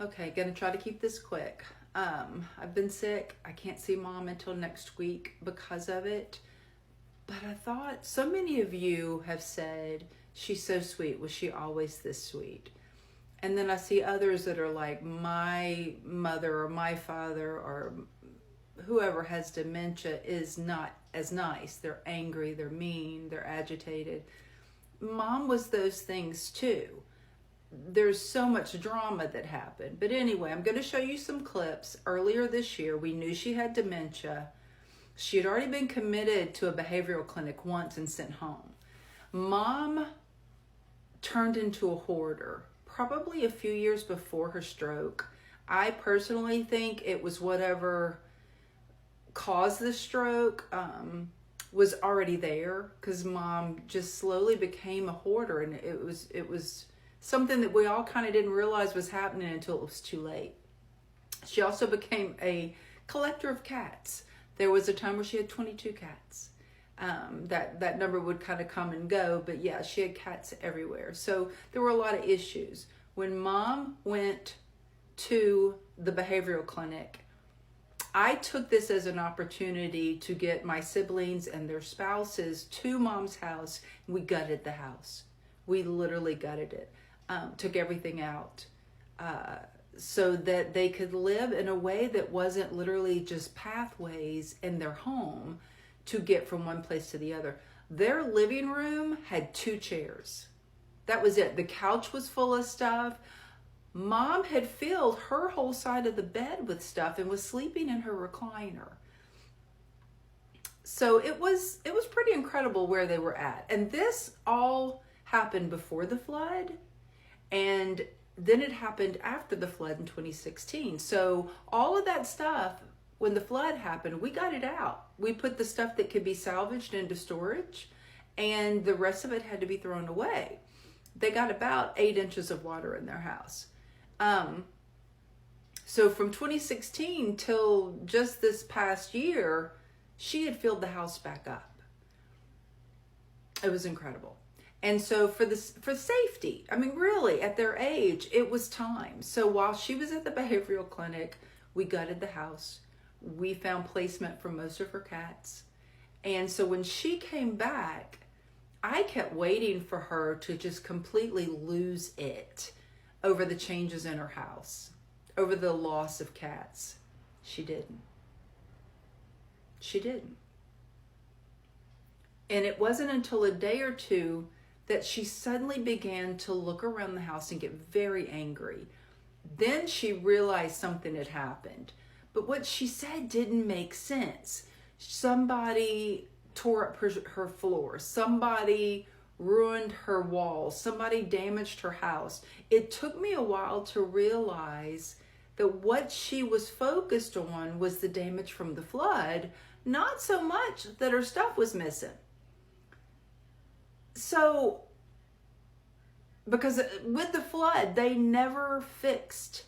Okay, gonna try to keep this quick. I've been sick. I can't see Mom until next week because of it. But I thought so many of you have said, she's so sweet. Was she always this sweet? And then I see others that are like, my mother or my father or whoever has dementia is not as nice. They're angry, they're mean, they're agitated. Mom was those things too. There's so much drama that happened. But anyway, I'm going to show you some clips. Earlier this year, we knew she had dementia. She had already been committed to a behavioral clinic once and sent home. Mom turned into a hoarder, probably a few years before her stroke. I personally think it was whatever caused the stroke was already there, because Mom just slowly became a hoarder, and it was something that we all kind of didn't realize was happening until it was too late. She also became a collector of cats. There was a time where she had 22 cats. That number would kind of come and go, but yeah, she had cats everywhere. So there were a lot of issues. When Mom went to the behavioral clinic, I took this as an opportunity to get my siblings and their spouses to Mom's house. We gutted the house. We literally gutted it. Took everything out so that they could live in a way that wasn't literally just pathways in their home to get from one place to the other. Their living room had 2 chairs. That was it. The couch was full of stuff. Mom had filled her whole side of the bed with stuff and was sleeping in her recliner. So it was pretty incredible where they were at. And this all happened before the flood. And then it happened after the flood in 2016. So all of that stuff, when the flood happened, we got it out. We put the stuff that could be salvaged into storage, and the rest of it had to be thrown away. They got about 8 inches of water in their house. So from 2016 till just this past year, she had filled the house back up. It was incredible. And so for safety, I mean, really, at their age, it was time. So while she was at the behavioral clinic, we gutted the house. We found placement for most of her cats. And so when she came back, I kept waiting for her to just completely lose it over the changes in her house, over the loss of cats. She didn't. She didn't. And it wasn't until a day or two that she suddenly began to look around the house and get very angry. Then she realized something had happened. But what she said didn't make sense. Somebody tore up her floor. Somebody ruined her walls. Somebody damaged her house. It took me a while to realize that what she was focused on was the damage from the flood, not so much that her stuff was missing. So, because with the flood, they never fixed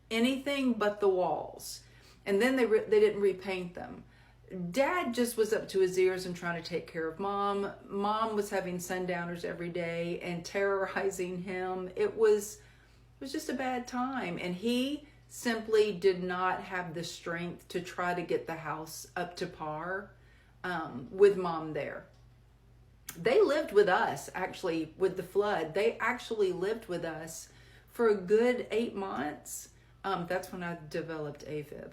anything but the walls. And then they didn't repaint them. Dad just was up to his ears and trying to take care of Mom. Mom was having sundowners every day and terrorizing him. It was just a bad time. And he simply did not have the strength to try to get the house up to par with Mom there. They lived with us, actually, with the flood. They actually lived with us for a good 8 months. That's when I developed AFib.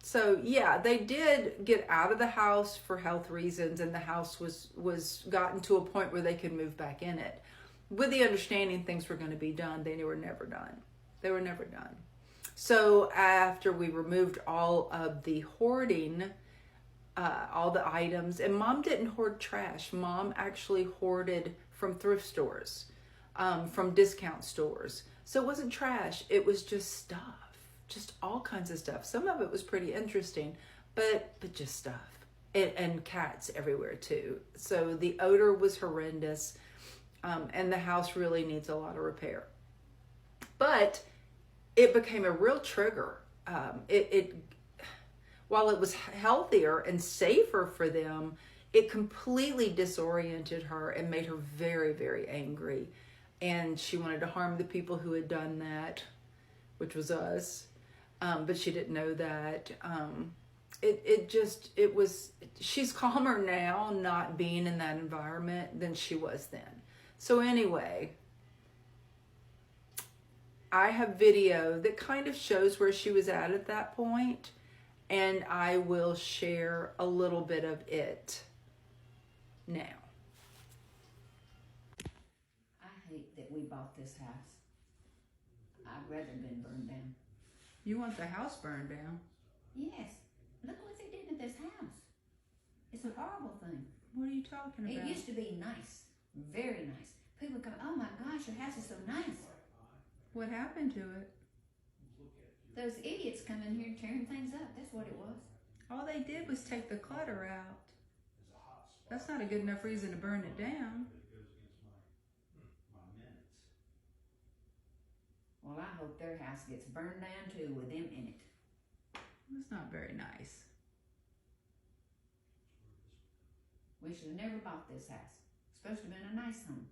So yeah, they did get out of the house for health reasons, and the house was gotten to a point where they could move back in it, with the understanding things were going to be done. They were never done. They were never done. So after we removed all of the hoarding, all the items, and Mom didn't hoard trash. Mom actually hoarded from thrift stores, from discount stores. So it wasn't trash. It was just stuff, just all kinds of stuff. Some of it was pretty interesting, but just stuff, and cats everywhere too. So the odor was horrendous, and the house really needs a lot of repair. But it became a real trigger. While it was healthier and safer for them, it completely disoriented her and made her very, very angry. and she wanted to harm the people who had done that, which was us. But she didn't know that. She's calmer now not being in that environment than she was then. So anyway, I have video that kind of shows where she was at that point, and I will share a little bit of it now. I hate that we bought this house. I'd rather been burned down. You want the house burned down? Yes. Look what they did to this house. It's a horrible thing. What are you talking about? It used to be nice. Very nice. People come, oh my gosh, your house is so nice. What happened to it? Those idiots come in here tearing things up. That's what it was. All they did was take the clutter out. That's not a good enough reason to burn it down. Well, I hope their house gets burned down too with them in it. That's not very nice. We should have never bought this house. It's supposed to have been a nice home.